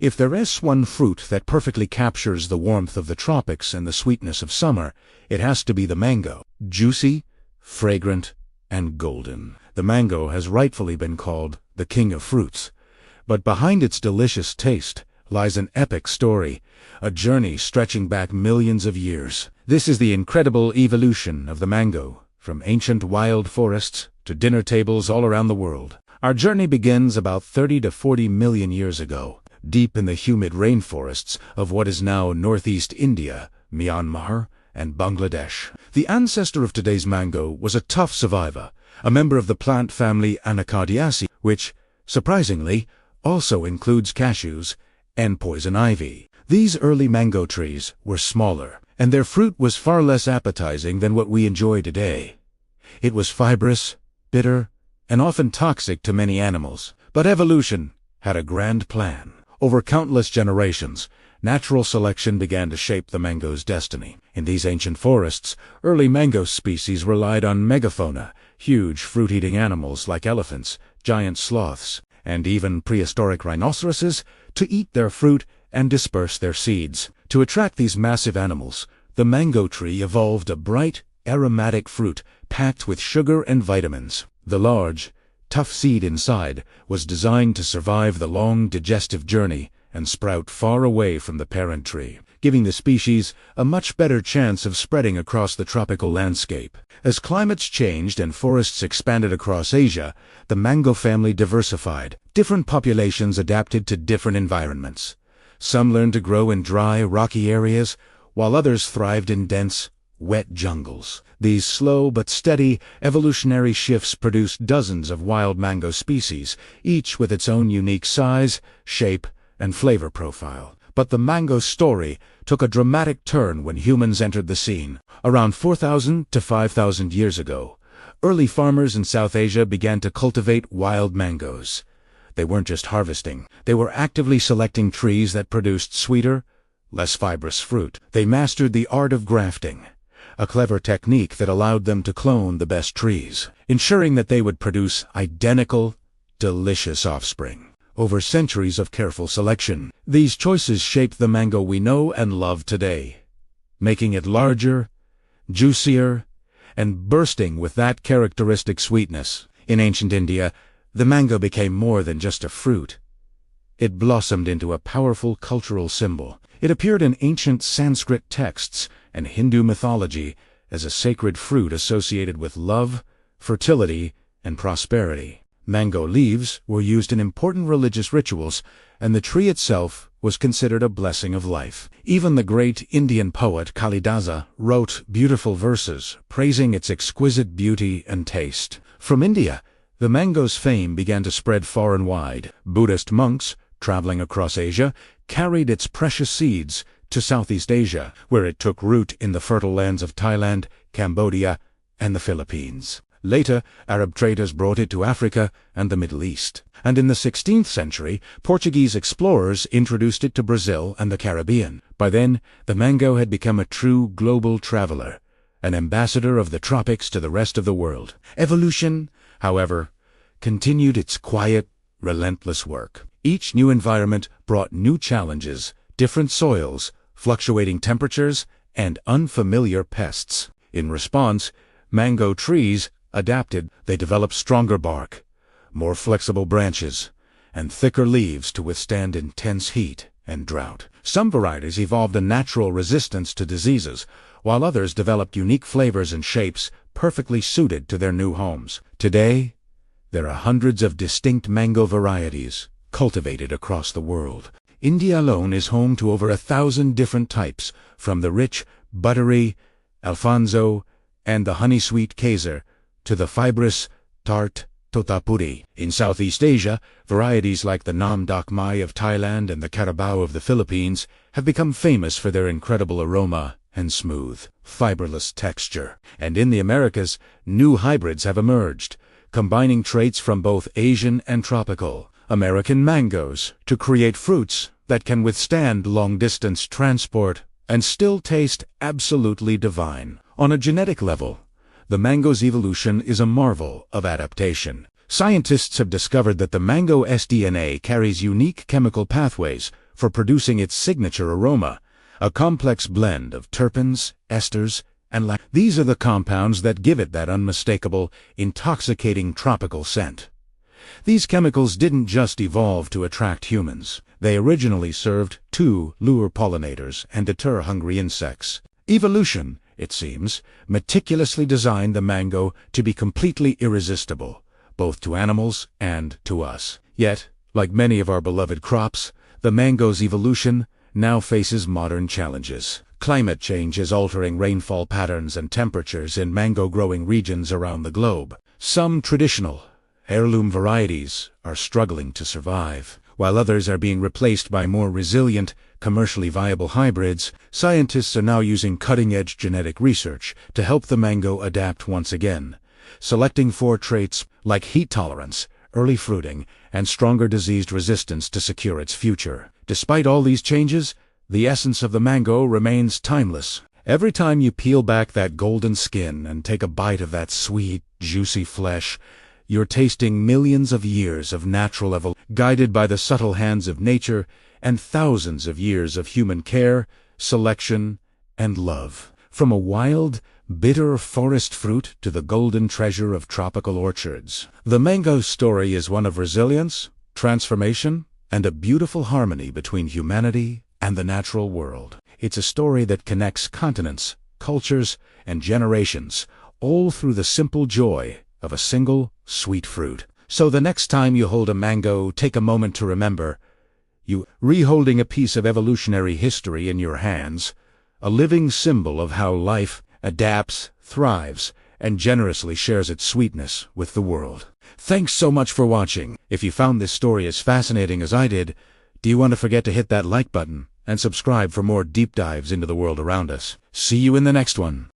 If there is one fruit that perfectly captures the warmth of the tropics and the sweetness of summer, it has to be the mango. Juicy, fragrant, and golden. The mango has rightfully been called the king of fruits. But behind its delicious taste lies an epic story, a journey stretching back millions of years. This is the incredible evolution of the mango, from ancient wild forests to dinner tables all around the world. Our journey begins about 30 to 40 million years ago, deep in the humid rainforests of what is now northeast India, Myanmar, and Bangladesh. The ancestor of today's mango was a tough survivor, a member of the plant family Anacardiaceae, which, surprisingly, also includes cashews and poison ivy. These early mango trees were smaller, and their fruit was far less appetizing than what we enjoy today. It was fibrous, bitter, and often toxic to many animals. But evolution had a grand plan. Over countless generations, natural selection began to shape the mango's destiny. In these ancient forests, early mango species relied on megafauna, huge fruit-eating animals like elephants, giant sloths, and even prehistoric rhinoceroses, to eat their fruit and disperse their seeds. To attract these massive animals, the mango tree evolved a bright, aromatic fruit packed with sugar and vitamins. The large, tough seed inside was designed to survive the long digestive journey and sprout far away from the parent tree, giving the species a much better chance of spreading across the tropical landscape. As climates changed and forests expanded across Asia, the mango family diversified. Different populations adapted to different environments. Some learned to grow in dry, rocky areas, while others thrived in dense, wet jungles. These slow but steady evolutionary shifts produced dozens of wild mango species, each with its own unique size, shape, and flavor profile. But the mango story took a dramatic turn when humans entered the scene. Around 4,000 to 5,000 years ago, early farmers in South Asia began to cultivate wild mangoes. They weren't just harvesting, they were actively selecting trees that produced sweeter, less fibrous fruit. They mastered the art of grafting, a clever technique that allowed them to clone the best trees, ensuring that they would produce identical, delicious offspring. Over centuries of careful selection, these choices shaped the mango we know and love today, making it larger, juicier, and bursting with that characteristic sweetness. In ancient India, the mango became more than just a fruit. It blossomed into a powerful cultural symbol. It appeared in ancient Sanskrit texts and Hindu mythology as a sacred fruit associated with love, fertility, and prosperity. Mango leaves were used in important religious rituals, and the tree itself was considered a blessing of life. Even the great Indian poet Kalidasa wrote beautiful verses praising its exquisite beauty and taste. From India, the mango's fame began to spread far and wide. Buddhist monks, traveling across Asia, carried its precious seeds to Southeast Asia, where it took root in the fertile lands of Thailand, Cambodia, and the Philippines. Later, Arab traders brought it to Africa and the Middle East. And in the 16th century, Portuguese explorers introduced it to Brazil and the Caribbean. By then, the mango had become a true global traveler, an ambassador of the tropics to the rest of the world. Evolution, however, continued its quiet, relentless work. Each new environment brought new challenges, different soils, fluctuating temperatures, and unfamiliar pests. In response, mango trees adapted. They developed stronger bark, more flexible branches, and thicker leaves to withstand intense heat and drought. Some varieties evolved a natural resistance to diseases, while others developed unique flavors and shapes perfectly suited to their new homes. Today, there are hundreds of distinct mango varieties cultivated across the world. India alone is home to over 1,000 different types, from the rich, buttery Alfonso and the honey-sweet Kesar to the fibrous, tart Totapuri. In Southeast Asia, varieties like the Nam Dak Mai of Thailand and the Carabao of the Philippines have become famous for their incredible aroma and smooth, fiberless texture. And in the Americas, new hybrids have emerged, combining traits from both Asian and tropical American mangoes to create fruits that can withstand long-distance transport and still taste absolutely divine. On a genetic level, the mango's evolution is a marvel of adaptation. Scientists have discovered that the mango sDNA carries unique chemical pathways for producing its signature aroma, a complex blend of terpenes, esters, and these are the compounds that give it that unmistakable, intoxicating tropical scent. These chemicals didn't just evolve to attract humans. They originally served to lure pollinators and deter hungry insects. Evolution, it seems, meticulously designed the mango to be completely irresistible, both to animals and to us. Yet, like many of our beloved crops, the mango's evolution now faces modern challenges. Climate change is altering rainfall patterns and temperatures in mango-growing regions around the globe. Some traditional, heirloom varieties are struggling to survive, while others are being replaced by more resilient, commercially viable hybrids. Scientists are now using cutting-edge genetic research to help the mango adapt once again, selecting for traits like heat tolerance, early fruiting, and stronger disease resistance to secure its future. Despite all these changes, the essence of the mango remains timeless. Every time you peel back that golden skin and take a bite of that sweet, juicy flesh, you're tasting millions of years of natural evolution, guided by the subtle hands of nature and thousands of years of human care, selection, and love. From a wild, bitter forest fruit to the golden treasure of tropical orchards, the mango's story is one of resilience, transformation, and a beautiful harmony between humanity and the natural world. It's a story that connects continents, cultures, and generations, all through the simple joy of a single, sweet fruit. So the next time you hold a mango, take a moment to remember, you reholding a piece of evolutionary history in your hands, a living symbol of how life adapts, thrives, and generously shares its sweetness with the world. Thanks so much for watching. If you found this story as fascinating as I did, do you want to forget to hit that like button and subscribe for more deep dives into the world around us? See you in the next one.